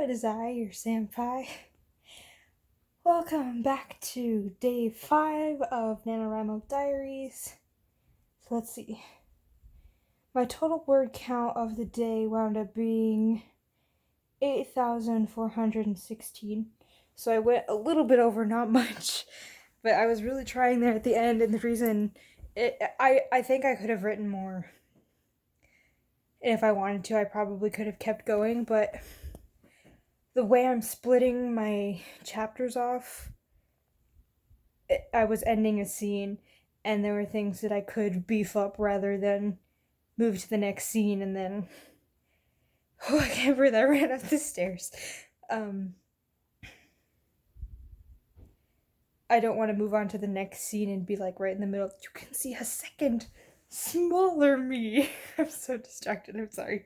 it is I, your senpai. Welcome back to day 5 of NaNoWriMo Diaries. So let's see. My total word count of the day wound up being 8,416. So I went a little bit over, not much. But I was really trying there at the end, and the reason I think I could have written more. And if I wanted to, I probably could have kept going, but the way I'm splitting my chapters off, I was ending a scene, and there were things that I could beef up rather than move to the next scene and then... Oh, I can't breathe, I ran up the stairs. I don't want to move on to the next scene and be like right in the middle. You can see a second smaller me. I'm so distracted, I'm sorry.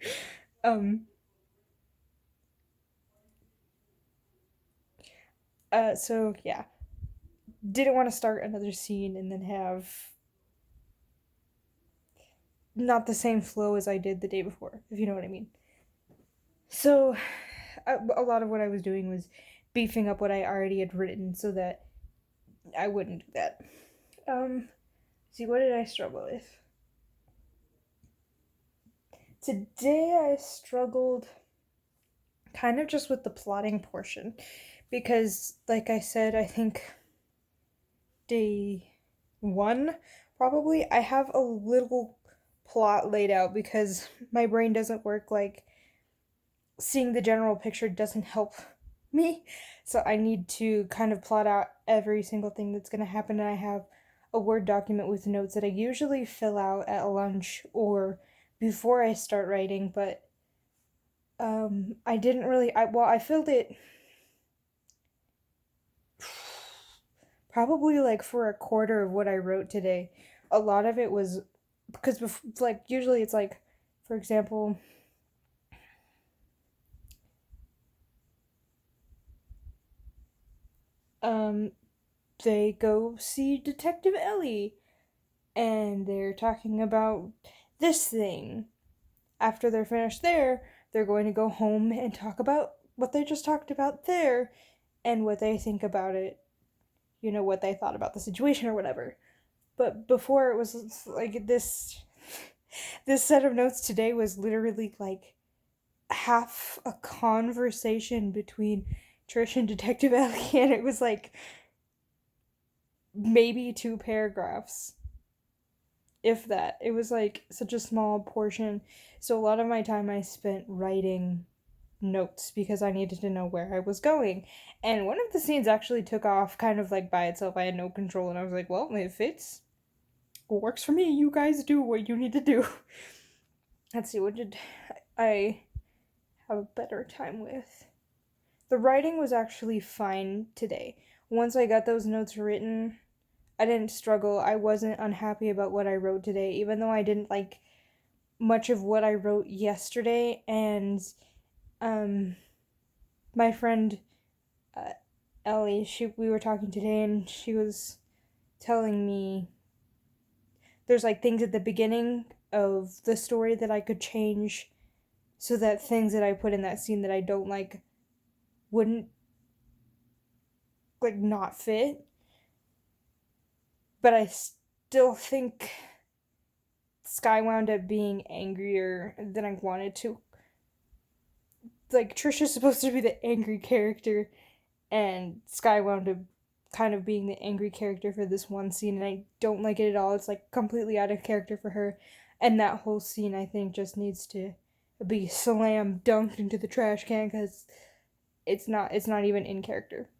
So yeah. Didn't want to start another scene and then have not the same flow as I did the day before, if you know what I mean. So, a lot of what I was doing was beefing up what I already had written so that I wouldn't do that. See, what did I struggle with? Today I struggled kind of just with the plotting portion because, like I said, I think day 1, probably, I have a little plot laid out because my brain doesn't work like seeing the general picture doesn't help me. So I need to kind of plot out every single thing that's going to happen, and I have a Word document with notes that I usually fill out at lunch or before I start writing, but I didn't really, I filled it probably like for a quarter of what I wrote today. A lot of it was because like usually it's like, for example, they go see Detective Ellie and they're talking about this thing. After they're finished there, they're going to go home and talk about what they just talked about there and what they think about it, you know, what they thought about the situation or whatever. But before, it was like this set of notes today was literally like half a conversation between Trish and Detective Ellie, and it was like maybe 2 paragraphs, if that. It was like such a small portion. So a lot of my time I spent writing notes because I needed to know where I was going. And one of the scenes actually took off kind of like by itself. I had no control, and I was like, well, if it works for me, you guys do what you need to do. Let's see, what did I have a better time with? The writing was actually fine today. Once I got those notes written, I didn't struggle. I wasn't unhappy about what I wrote today, even though I didn't like much of what I wrote yesterday. And my friend Ellie, we were talking today, and she was telling me there's like things at the beginning of the story that I could change so that things that I put in that scene that I don't like wouldn't like not fit. But I still think Sky wound up being angrier than I wanted to. Like, Trisha's supposed to be the angry character, and Sky wound up kind of being the angry character for this one scene, and I don't like it at all. It's like completely out of character for her, and that whole scene I think just needs to be slam dunked into the trash can because it's not even in character.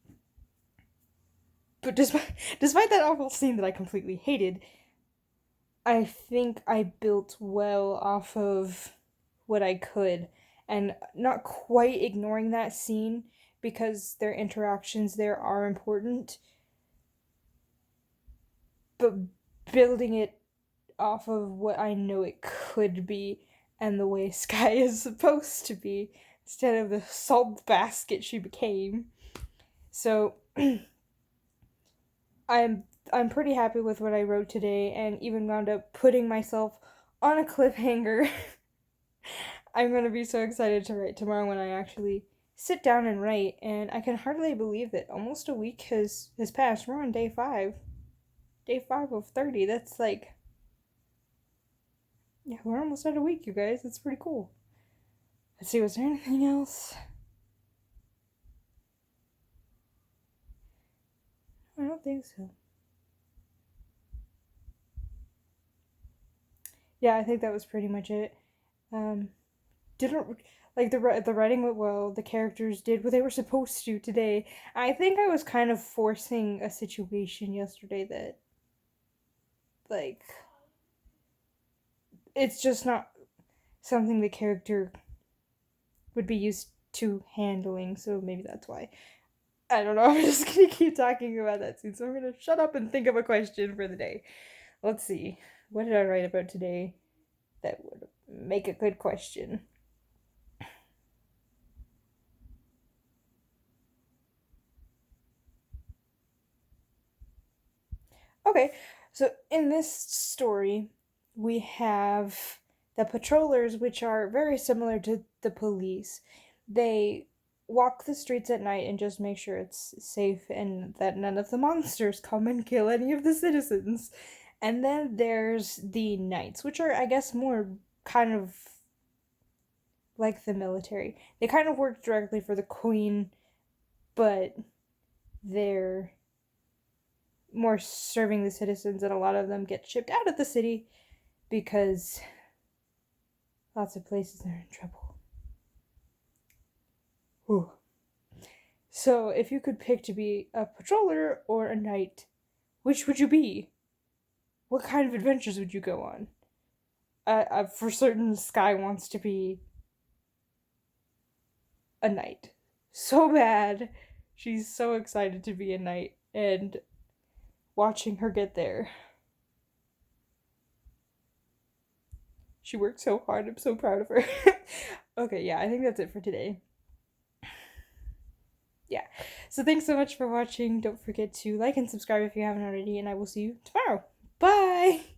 But despite that awful scene that I completely hated, I think I built well off of what I could, and not quite ignoring that scene because their interactions there are important, but building it off of what I know it could be and the way Sky is supposed to be instead of the salt basket she became. So I'm pretty happy with what I wrote today, and even wound up putting myself on a cliffhanger. I'm gonna be so excited to write tomorrow when I actually sit down and write, and I can hardly believe that almost a week has passed. We're on day 5 of 30. That's like, yeah, we're almost at a week, you guys. That's pretty cool. Let's see, was there anything else? I don't think so. Yeah, I think that was pretty much it. Didn't like the writing went well. The characters did what they were supposed to today. I think I was kind of forcing a situation yesterday that, like, it's just not something the character would be used to handling. So maybe that's why. I don't know. I'm just gonna keep talking about that scene. So I'm gonna shut up and think of a question for the day. Let's see. What did I write about today that would make a good question? Okay, so in this story, we have the patrollers, which are very similar to the police. They walk the streets at night and just make sure it's safe and that none of the monsters come and kill any of the citizens. And then there's the knights, which are, I guess, more kind of like the military. They kind of work directly for the queen, but they're more serving the citizens, and a lot of them get shipped out of the city because lots of places are in trouble. Ooh. So, if you could pick to be a patroller or a knight, which would you be? What kind of adventures would you go on? For certain, Sky wants to be a knight so bad. She's so excited to be a knight, and watching her get there. She worked so hard. I'm so proud of her. Okay, yeah, I think that's it for today. Yeah. So thanks so much for watching. Don't forget to like and subscribe if you haven't already, and I will see you tomorrow. Bye!